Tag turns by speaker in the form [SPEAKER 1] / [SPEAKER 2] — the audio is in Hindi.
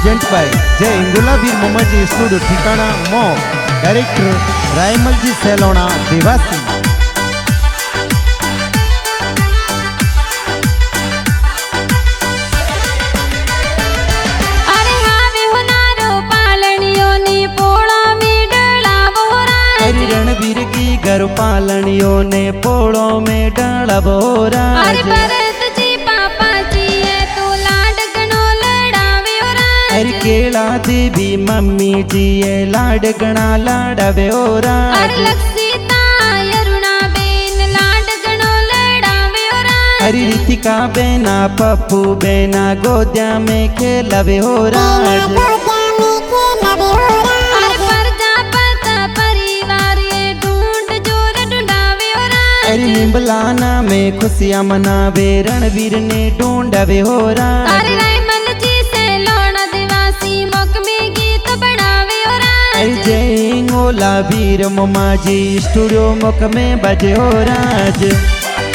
[SPEAKER 1] प्रेजेंट बाय जय इंगोला वीर मोमाजी स्टूडियो ठिकाना मो डायरेक्टर रायमल जी सेलोना देवासी। रणवीर की घर पालनियों ने पोड़ो में डाला बोरा।
[SPEAKER 2] अरे भरत जी पापा जी है तो लाडगणो लड़ावे ओरा।
[SPEAKER 1] अरे केला देवी मम्मी जी है लाडगणा लाड़ावे ओरा।
[SPEAKER 2] अरे लक्षिता यरुणा बेन लाडगणो लड़ावे ओरा।
[SPEAKER 1] अरे रितिका बेना पप्पू बेना गोद्या में खेलवे ओरा। निम्बलाना में खुशियां मनावे रणवीर ने ढूंढावे हो रहा।
[SPEAKER 2] अरे रायमल जी से लोना देवासी मुख में गीत बनावे हो रहा।
[SPEAKER 1] अरे जय इंगोला वीर मोमाजी स्टूडियो मुख में बजे हो राज।